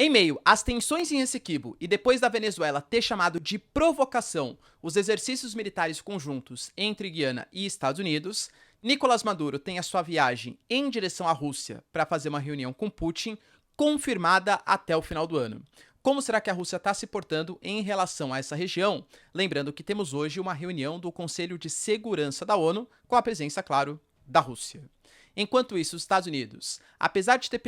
Em meio às tensões em Essequibo e depois da Venezuela ter chamado de provocação os exercícios militares conjuntos entre Guiana e Estados Unidos, Nicolás Maduro tem a sua viagem em direção à Rússia para fazer uma reunião com Putin confirmada até o final do ano. Como será que a Rússia está se portando em relação a essa região? Lembrando que temos hoje uma reunião do Conselho de Segurança da ONU, com a presença, claro, da Rússia. Enquanto isso, os Estados Unidos, apesar de ter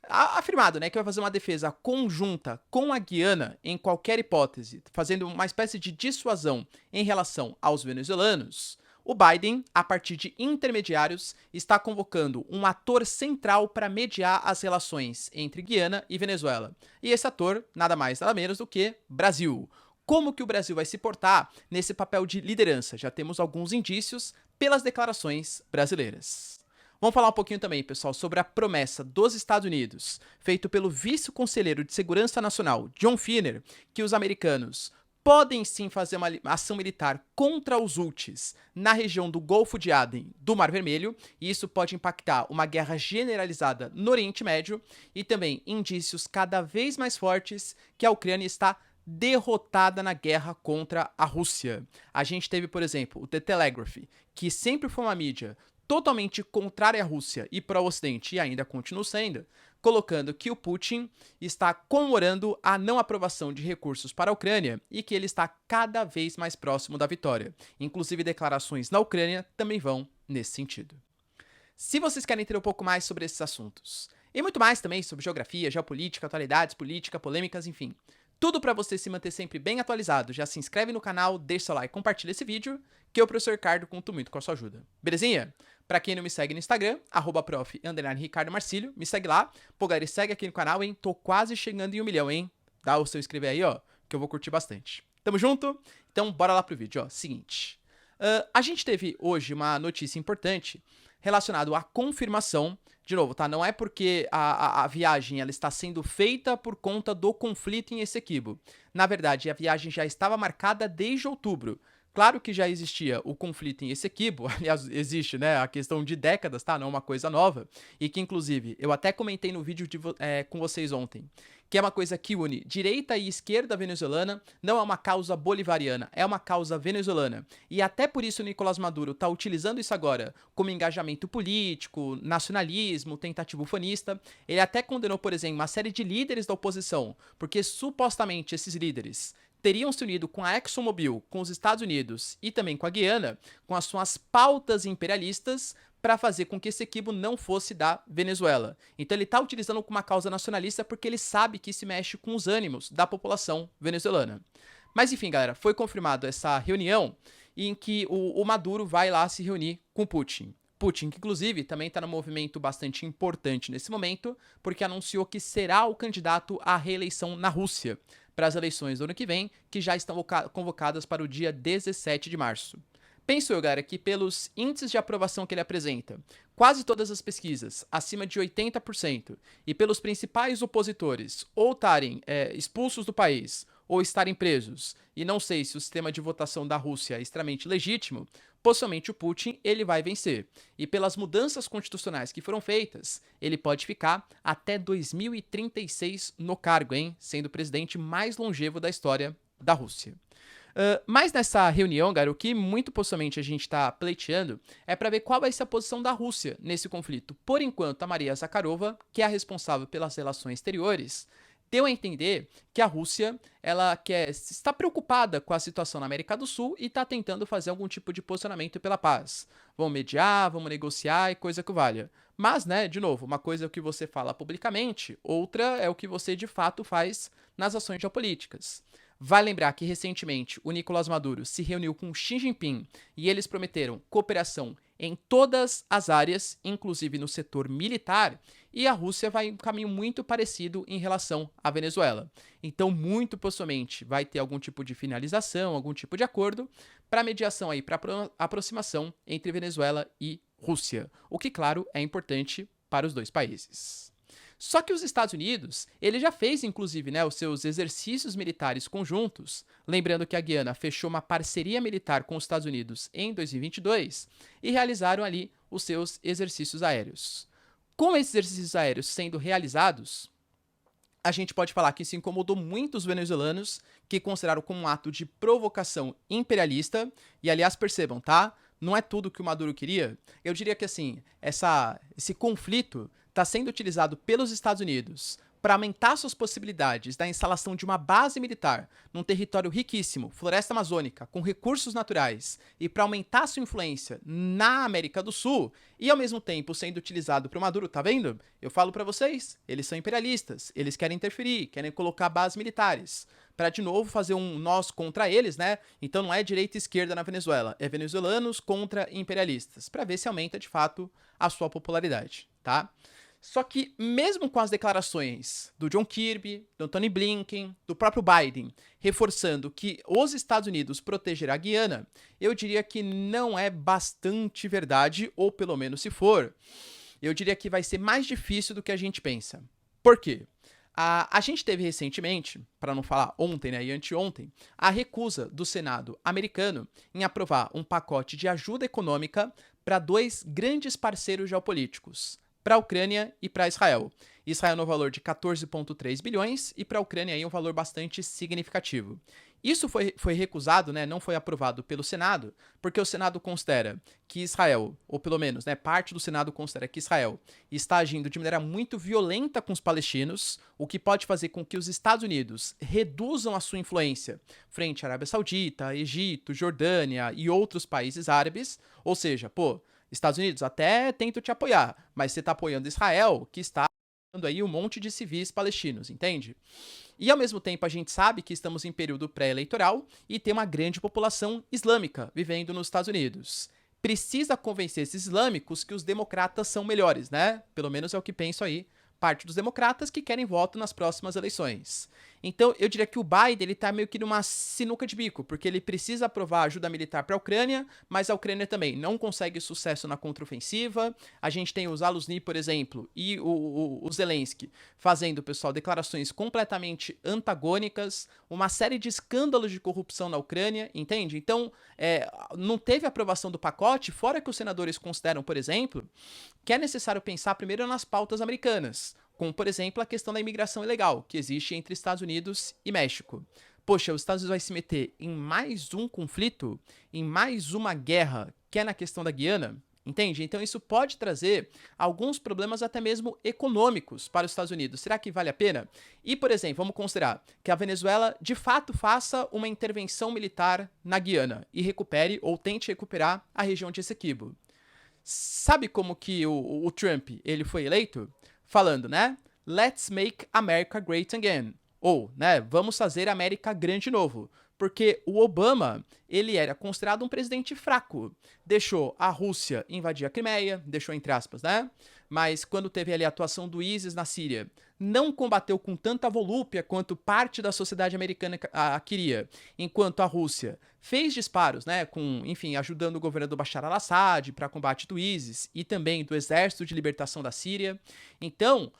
afirmado, né, que vai fazer uma defesa conjunta com a Guiana em qualquer hipótese, fazendo uma espécie de dissuasão em relação aos venezuelanos, o Biden, a partir de intermediários, está convocando um ator central para mediar as relações entre Guiana e Venezuela. E esse ator, nada mais nada menos do que Brasil. Como que o Brasil vai se portar nesse papel de liderança? Já temos alguns indícios pelas declarações brasileiras. Vamos falar um pouquinho também, pessoal, sobre a promessa dos Estados Unidos, feito pelo vice-conselheiro de Segurança Nacional, John Finner, que os americanos podem sim fazer uma ação militar contra os Houthis na região do Golfo de Aden, do Mar Vermelho, e isso pode impactar uma guerra generalizada no Oriente Médio, e também indícios cada vez mais fortes que a Ucrânia está derrotada na guerra contra a Rússia. A gente teve, por exemplo, o The Telegraph, que sempre foi uma mídia totalmente contrária à Rússia e pró-Ocidente, e ainda continua sendo, colocando que o Putin está comemorando a não aprovação de recursos para a Ucrânia e que ele está cada vez mais próximo da vitória. Inclusive, declarações na Ucrânia também vão nesse sentido. Se vocês querem ter um pouco mais sobre esses assuntos, e muito mais também sobre geografia, geopolítica, atualidades, política, polêmicas, enfim, tudo para você se manter sempre bem atualizado, já se inscreve no canal, deixa seu like, compartilha esse vídeo, que eu, professor Ricardo, conto muito com a sua ajuda. Belezinha? Pra quem não me segue no Instagram, @prof_Ricardo Marcílio, me segue lá. Pô, galera, segue aqui no canal, hein? Tô quase chegando em 1 milhão, hein? Dá o seu inscrever aí, ó, que eu vou curtir bastante. Tamo junto? Então, bora lá pro vídeo, ó. Seguinte. A gente teve hoje uma notícia importante relacionada à confirmação. De novo, tá? Não é porque a viagem ela está sendo feita por conta do conflito em Essequibo. Na verdade, a viagem já estava marcada desde outubro. Claro que já existia o conflito em Essequibo, aliás, existe, né, a questão de décadas, tá, não é uma coisa nova, e que, inclusive, eu até comentei no vídeo com vocês ontem, que é uma coisa que une direita e esquerda venezuelana, não é uma causa bolivariana, é uma causa venezuelana. E até por isso o Nicolás Maduro está utilizando isso agora como engajamento político, nacionalismo, tentativa ufanista. Ele até condenou, por exemplo, uma série de líderes da oposição, porque supostamente esses líderes teriam se unido com a ExxonMobil, com os Estados Unidos e também com a Guiana, com as suas pautas imperialistas para fazer com que esse Essequibo não fosse da Venezuela. Então ele está utilizando como uma causa nacionalista porque ele sabe que isso mexe com os ânimos da população venezuelana. Mas enfim, galera, foi confirmado essa reunião em que o Maduro vai lá se reunir com Putin. Putin, que inclusive também está num movimento bastante importante nesse momento, porque anunciou que será o candidato à reeleição na Rússia para as eleições do ano que vem, que já estão convocadas para o dia 17 de março. Penso eu, galera, que pelos índices de aprovação que ele apresenta, quase todas as pesquisas acima de 80%, e pelos principais opositores ou estarem expulsos do país ou estarem presos, e não sei se o sistema de votação da Rússia é extremamente legítimo, possivelmente o Putin ele vai vencer. E pelas mudanças constitucionais que foram feitas, ele pode ficar até 2036 no cargo, hein? Sendo o presidente mais longevo da história da Rússia. Mas nessa reunião, galera, o que muito possivelmente a gente está pleiteando é para ver qual vai ser a posição da Rússia nesse conflito. Por enquanto, a Maria Zakharova, que é a responsável pelas relações exteriores, deu a entender que a Rússia está preocupada com a situação na América do Sul e está tentando fazer algum tipo de posicionamento pela paz. Vamos mediar, vamos negociar e coisa que valha. Mas, né, de novo, uma coisa é o que você fala publicamente, outra é o que você de fato faz nas ações geopolíticas. Vai lembrar que recentemente o Nicolás Maduro se reuniu com Xi Jinping e eles prometeram cooperação em todas as áreas, inclusive no setor militar, e a Rússia vai em um caminho muito parecido em relação à Venezuela. Então, muito possivelmente, vai ter algum tipo de finalização, algum tipo de acordo para mediação aí, para aproximação entre Venezuela e Rússia, o que, claro, é importante para os dois países. Só que os Estados Unidos, ele já fez, inclusive, né, os seus exercícios militares conjuntos, lembrando que a Guiana fechou uma parceria militar com os Estados Unidos em 2022 e realizaram ali os seus exercícios aéreos. Com esses exercícios aéreos sendo realizados, a gente pode falar que isso incomodou muito os venezuelanos, que consideraram como um ato de provocação imperialista. E, aliás, percebam, tá? Não é tudo que o Maduro queria. Eu diria que, assim, esse conflito está sendo utilizado pelos Estados Unidos para aumentar suas possibilidades da instalação de uma base militar num território riquíssimo, floresta amazônica, com recursos naturais, e para aumentar sua influência na América do Sul, e ao mesmo tempo sendo utilizado para o Maduro, tá vendo? Eu falo para vocês, eles são imperialistas, eles querem interferir, querem colocar bases militares, para de novo fazer um nós contra eles, né? Então não é direita e esquerda na Venezuela, é venezuelanos contra imperialistas, para ver se aumenta de fato a sua popularidade, tá? Só que, mesmo com as declarações do John Kirby, do Tony Blinken, do próprio Biden, reforçando que os Estados Unidos protegerá a Guiana, eu diria que não é bastante verdade, ou pelo menos se for, eu diria que vai ser mais difícil do que a gente pensa. Por quê? A gente teve recentemente, para não falar ontem, né, e anteontem, a recusa do Senado americano em aprovar um pacote de ajuda econômica para dois grandes parceiros geopolíticos, para a Ucrânia e para Israel. Israel no valor de 14,3 bilhões e para a Ucrânia aí um valor bastante significativo. Isso foi recusado, né, não foi aprovado pelo Senado, porque o Senado considera que Israel, ou pelo menos, né, parte do Senado considera que Israel está agindo de maneira muito violenta com os palestinos, o que pode fazer com que os Estados Unidos reduzam a sua influência frente à Arábia Saudita, Egito, Jordânia e outros países árabes, ou seja, Estados Unidos, até tento te apoiar, mas você está apoiando Israel, que está apoiando aí um monte de civis palestinos, entende? E ao mesmo tempo a gente sabe que estamos em período pré-eleitoral e tem uma grande população islâmica vivendo nos Estados Unidos. Precisa convencer esses islâmicos que os democratas são melhores, né? Pelo menos é o que penso aí, parte dos democratas que querem voto nas próximas eleições. Então, eu diria que o Biden ele tá meio que numa sinuca de bico, porque ele precisa aprovar ajuda militar para a Ucrânia, mas a Ucrânia também não consegue sucesso na contraofensiva. A gente tem os Alusny, por exemplo, e o Zelensky fazendo, pessoal, declarações completamente antagônicas, uma série de escândalos de corrupção na Ucrânia, entende? Então, não teve aprovação do pacote, fora que os senadores consideram, por exemplo, que é necessário pensar primeiro nas pautas americanas, como, por exemplo, a questão da imigração ilegal, que existe entre Estados Unidos e México. Poxa, os Estados Unidos vai se meter em mais um conflito, em mais uma guerra, que é na questão da Guiana, entende? Então isso pode trazer alguns problemas até mesmo econômicos para os Estados Unidos. Será que vale a pena? E, por exemplo, vamos considerar que a Venezuela de fato faça uma intervenção militar na Guiana e recupere ou tente recuperar a região de Essequibo. Sabe como que o Trump ele foi eleito? Falando, né? Let's make America great again. Ou, né? Vamos fazer a América grande de novo. Porque o Obama, ele era considerado um presidente fraco. Deixou a Rússia invadir a Crimeia, deixou entre aspas, né? Mas quando teve ali a atuação do ISIS na Síria, não combateu com tanta volúpia quanto parte da sociedade americana queria, enquanto a Rússia fez disparos, né, enfim, ajudando o governo do Bashar al-Assad para combate do ISIS e também do Exército de Libertação da Síria. Então,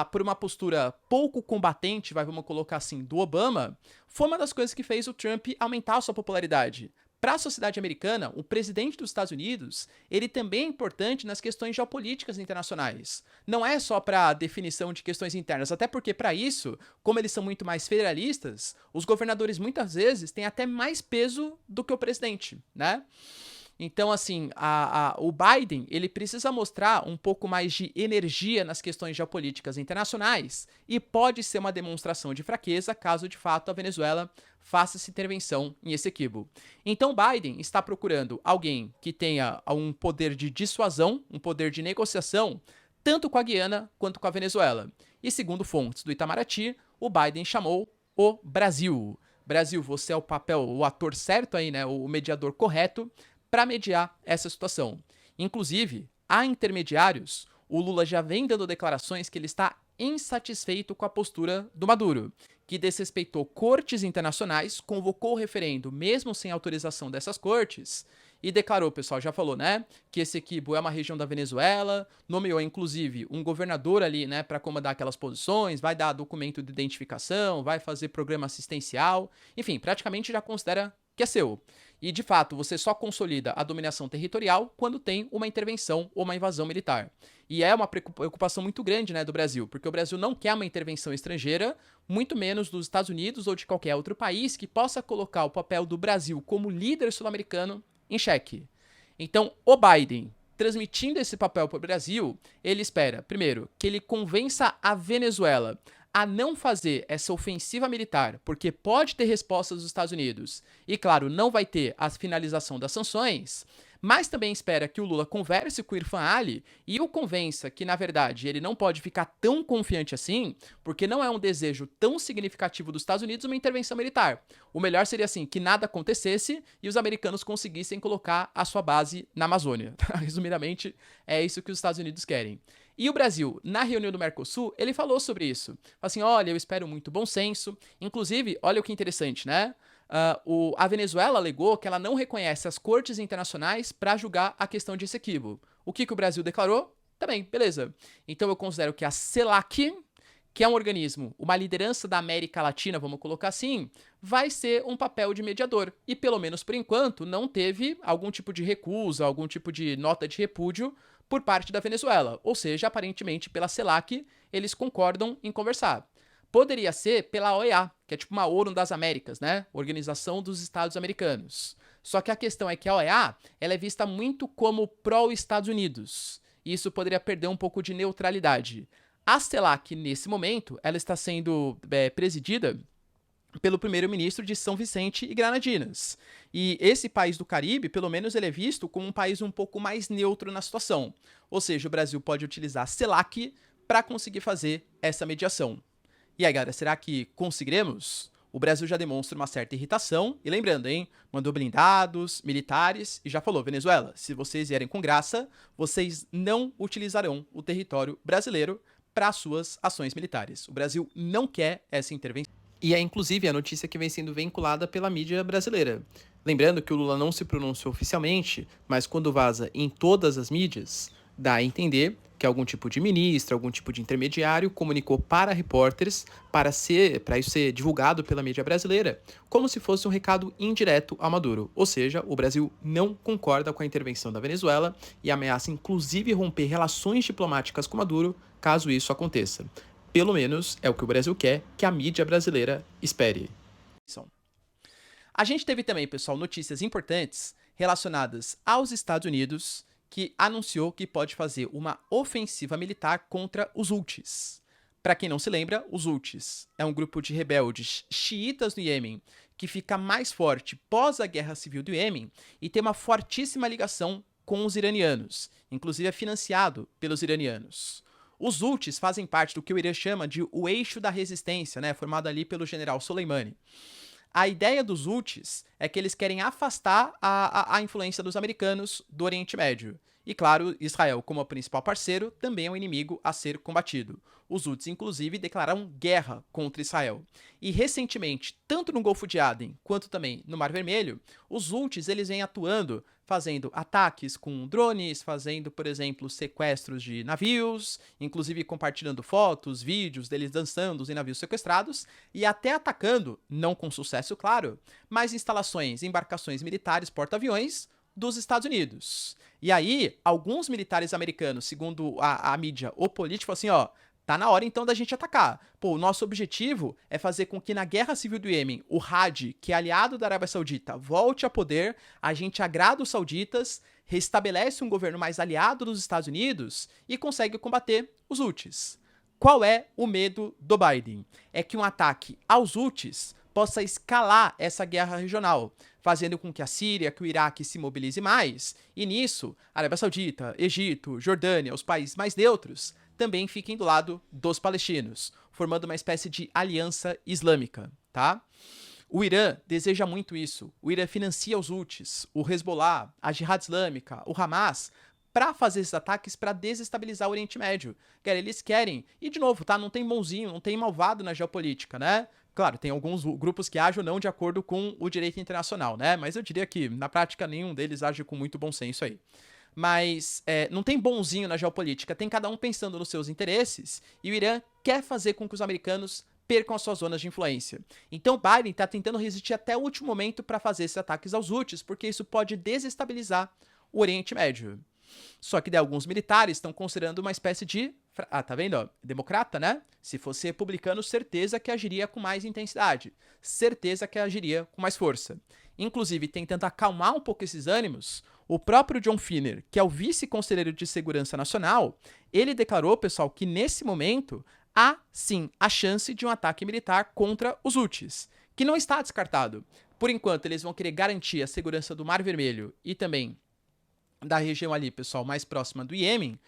por uma postura pouco combatente, vamos colocar assim, do Obama, foi uma das coisas que fez o Trump aumentar a sua popularidade. Para a sociedade americana, o presidente dos Estados Unidos, ele também é importante nas questões geopolíticas internacionais. Não é só para a definição de questões internas, até porque para isso, como eles são muito mais federalistas, os governadores muitas vezes têm até mais peso do que o presidente, né? Então, assim, o Biden, ele precisa mostrar um pouco mais de energia nas questões geopolíticas internacionais e pode ser uma demonstração de fraqueza caso, de fato, a Venezuela faça essa intervenção em Essequibo. Então, Biden está procurando alguém que tenha um poder de dissuasão, um poder de negociação, tanto com a Guiana quanto com a Venezuela. E segundo fontes do Itamaraty, o Biden chamou o Brasil. Brasil, você é o ator certo aí, né, o mediador correto para mediar essa situação. Inclusive, há intermediários, o Lula já vem dando declarações que ele está insatisfeito com a postura do Maduro, que desrespeitou cortes internacionais, convocou o referendo mesmo sem autorização dessas cortes e declarou, o pessoal já falou, né, que Essequibo é uma região da Venezuela, nomeou inclusive um governador ali, né, para comandar aquelas posições, vai dar documento de identificação, vai fazer programa assistencial, enfim, praticamente já considera que é seu. E, de fato, você só consolida a dominação territorial quando tem uma intervenção ou uma invasão militar. E é uma preocupação muito grande, né, do Brasil, porque o Brasil não quer uma intervenção estrangeira, muito menos dos Estados Unidos ou de qualquer outro país que possa colocar o papel do Brasil como líder sul-americano em xeque. Então, o Biden, transmitindo esse papel para o Brasil, ele espera, primeiro, que ele convença a Venezuela a não fazer essa ofensiva militar, porque pode ter resposta dos Estados Unidos e, claro, não vai ter a finalização das sanções, mas também espera que o Lula converse com o Irfan Ali e o convença que, na verdade, ele não pode ficar tão confiante assim, porque não é um desejo tão significativo dos Estados Unidos uma intervenção militar. O melhor seria, assim, que nada acontecesse e os americanos conseguissem colocar a sua base na Amazônia. Resumidamente, é isso que os Estados Unidos querem. E o Brasil, na reunião do Mercosul, ele falou sobre isso. Falou assim, olha, eu espero muito bom senso. Inclusive, olha o que interessante, né? A Venezuela alegou que ela não reconhece as cortes internacionais para julgar a questão de Essequibo. O que o Brasil declarou? Também, beleza. Então eu considero que a CELAC, que é um organismo, uma liderança da América Latina, vamos colocar assim, vai ser um papel de mediador. E pelo menos por enquanto não teve algum tipo de recusa, algum tipo de nota de repúdio por parte da Venezuela. Ou seja, aparentemente pela CELAC eles concordam em conversar. Poderia ser pela OEA, que é tipo uma ONU das Américas, né? Organização dos Estados Americanos. Só que a questão é que a OEA ela é vista muito como pró-Estados Unidos. E isso poderia perder um pouco de neutralidade. A CELAC, nesse momento, ela está sendo presidida pelo primeiro-ministro de São Vicente e Granadinas. E esse país do Caribe, pelo menos ele é visto como um país um pouco mais neutro na situação. Ou seja, o Brasil pode utilizar a CELAC para conseguir fazer essa mediação. E aí, galera, será que conseguiremos? O Brasil já demonstra uma certa irritação. E lembrando, hein? Mandou blindados, militares e já falou, Venezuela, se vocês vierem com graça, vocês não utilizarão o território brasileiro para suas ações militares. O Brasil não quer essa intervenção. E é inclusive a notícia que vem sendo vinculada pela mídia brasileira. Lembrando que o Lula não se pronunciou oficialmente, mas quando vaza em todas as mídias, dá a entender que algum tipo de ministro, algum tipo de intermediário comunicou para repórteres para isso ser divulgado pela mídia brasileira, como se fosse um recado indireto a Maduro. Ou seja, o Brasil não concorda com a intervenção da Venezuela e ameaça inclusive romper relações diplomáticas com Maduro caso isso aconteça. Pelo menos é o que o Brasil quer que a mídia brasileira espere. A gente teve também, pessoal, notícias importantes relacionadas aos Estados Unidos, que anunciou que pode fazer uma ofensiva militar contra os Houthis. Para quem não se lembra, os Houthis é um grupo de rebeldes xiitas no Iêmen que fica mais forte pós a guerra civil do Iêmen e tem uma fortíssima ligação com os iranianos, inclusive é financiado pelos iranianos. Os Houthis fazem parte do que o Irã chama de o eixo da resistência, né, formado ali pelo general Soleimani. A ideia dos Houthis é que eles querem afastar a influência dos americanos do Oriente Médio. E claro, Israel, como o principal parceiro, também é um inimigo a ser combatido. Os Houthis, inclusive, declararam guerra contra Israel. E recentemente, tanto no Golfo de Aden quanto também no Mar Vermelho, os Houthis eles vêm atuando, fazendo ataques com drones, fazendo, por exemplo, sequestros de navios, inclusive compartilhando fotos, vídeos deles dançando em navios sequestrados, e até atacando, não com sucesso, claro, mas instalações, embarcações militares, porta-aviões dos Estados Unidos. E aí, alguns militares americanos, segundo a mídia, o político, falam assim, ó, tá na hora então da gente atacar. Pô, o nosso objetivo é fazer com que na Guerra Civil do Iêmen, o Hadi, que é aliado da Arábia Saudita, volte a poder, a gente agrada os sauditas, restabelece um governo mais aliado dos Estados Unidos e consegue combater os Houthis. Qual é o medo do Biden? É que um ataque aos Houthis possa escalar essa guerra regional, fazendo com que a Síria, que o Iraque se mobilize mais, e nisso, Arábia Saudita, Egito, Jordânia, os países mais neutros, também fiquem do lado dos palestinos, formando uma espécie de aliança islâmica, tá? O Irã deseja muito isso. O Irã financia os Houthis, o Hezbollah, a Jihad Islâmica, o Hamas, para fazer esses ataques para desestabilizar o Oriente Médio. Eles querem, e de novo, tá? Não tem bonzinho, não tem malvado na geopolítica, né? Claro, tem alguns grupos que agem ou não de acordo com o direito internacional, né? Mas eu diria que, na prática, nenhum deles age com muito bom senso aí. Mas não tem bonzinho na geopolítica, tem cada um pensando nos seus interesses, e o Irã quer fazer com que os americanos percam as suas zonas de influência. Então Biden está tentando resistir até o último momento para fazer esses ataques aos Houthis, porque isso pode desestabilizar o Oriente Médio. Só que daí alguns militares estão considerando uma espécie de... Ah, tá vendo? Ó, democrata, né? Se fosse republicano, certeza que agiria com mais intensidade. Certeza que agiria com mais força. Inclusive, tentando acalmar um pouco esses ânimos, o próprio John Finner, que é o vice-conselheiro de segurança nacional, ele declarou, pessoal, que nesse momento há, sim, a chance de um ataque militar contra os Houthis, que não está descartado. Por enquanto, eles vão querer garantir a segurança do Mar Vermelho e também da região ali, pessoal, mais próxima do Iêmen,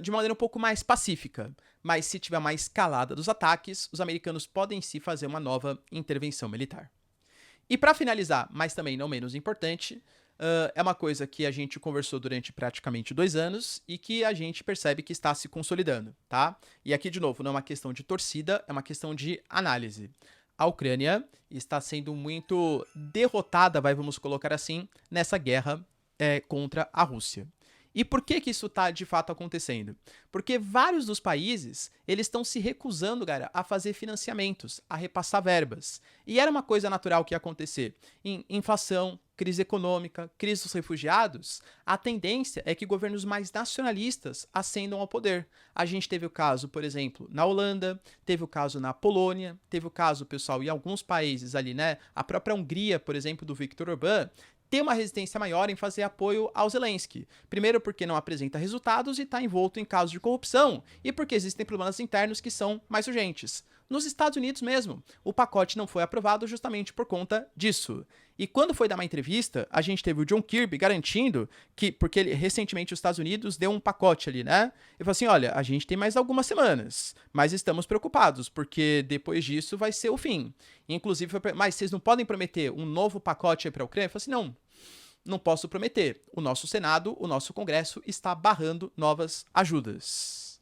de uma maneira um pouco mais pacífica. Mas se tiver uma escalada dos ataques, os americanos podem sim fazer uma nova intervenção militar. E para finalizar, mas também não menos importante, é uma coisa que a gente conversou durante praticamente 2 anos e que a gente percebe que está se consolidando, tá? E aqui, de novo, não é uma questão de torcida, é uma questão de análise. A Ucrânia está sendo muito derrotada, vamos colocar assim, nessa guerra contra a Rússia. E por que isso está de fato acontecendo? Porque vários dos países, eles estão se recusando, cara, a fazer financiamentos, a repassar verbas. E era uma coisa natural que ia acontecer. Em inflação, crise econômica, crise dos refugiados, a tendência é que governos mais nacionalistas ascendam ao poder. A gente teve o caso, por exemplo, na Holanda, teve o caso na Polônia, teve o caso, pessoal, em alguns países ali, né? A própria Hungria, por exemplo, do Viktor Orbán, ter uma resistência maior em fazer apoio ao Zelensky. Primeiro porque não apresenta resultados e está envolto em casos de corrupção, e porque existem problemas internos que são mais urgentes. Nos Estados Unidos mesmo, o pacote não foi aprovado justamente por conta disso. E quando foi dar uma entrevista, a gente teve o John Kirby garantindo que, porque recentemente os Estados Unidos deu um pacote ali, né? Ele falou assim, olha, a gente tem mais algumas semanas, mas estamos preocupados, porque depois disso vai ser o fim. Inclusive, mas vocês não podem prometer um novo pacote para a Ucrânia? Eu falei assim, não posso prometer. O nosso Senado, o nosso Congresso está barrando novas ajudas.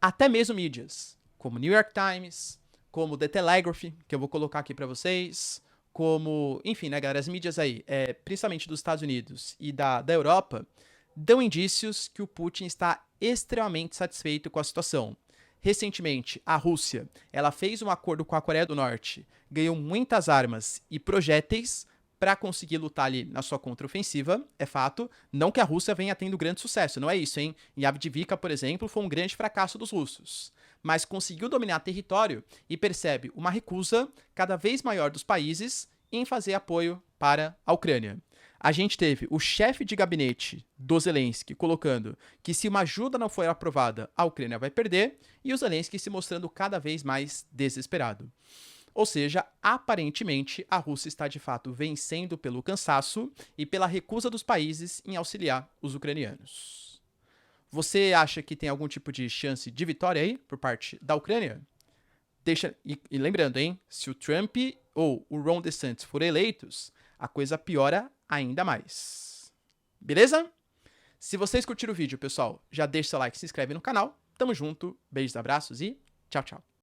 Até mesmo mídias, como New York Times, como The Telegraph, que eu vou colocar aqui para vocês, como, enfim, né, galera, as mídias aí, principalmente dos Estados Unidos e da Europa, dão indícios que o Putin está extremamente satisfeito com a situação. Recentemente, a Rússia, ela fez um acordo com a Coreia do Norte, ganhou muitas armas e projéteis para conseguir lutar ali na sua contraofensiva, é fato. Não que a Rússia venha tendo grande sucesso, não é isso, hein? Em Avdiivka, por exemplo, foi um grande fracasso dos russos. Mas conseguiu dominar território e percebe uma recusa cada vez maior dos países em fazer apoio para a Ucrânia. A gente teve o chefe de gabinete do Zelensky colocando que se uma ajuda não for aprovada, a Ucrânia vai perder, e o Zelensky se mostrando cada vez mais desesperado. Ou seja, aparentemente, a Rússia está de fato vencendo pelo cansaço e pela recusa dos países em auxiliar os ucranianos. Você acha que tem algum tipo de chance de vitória aí por parte da Ucrânia? E lembrando, hein? Se o Trump ou o Ron DeSantis forem eleitos, a coisa piora ainda mais. Beleza? Se vocês curtiram o vídeo, pessoal, já deixa seu like, se inscreve no canal. Tamo junto, beijos, abraços e tchau, tchau.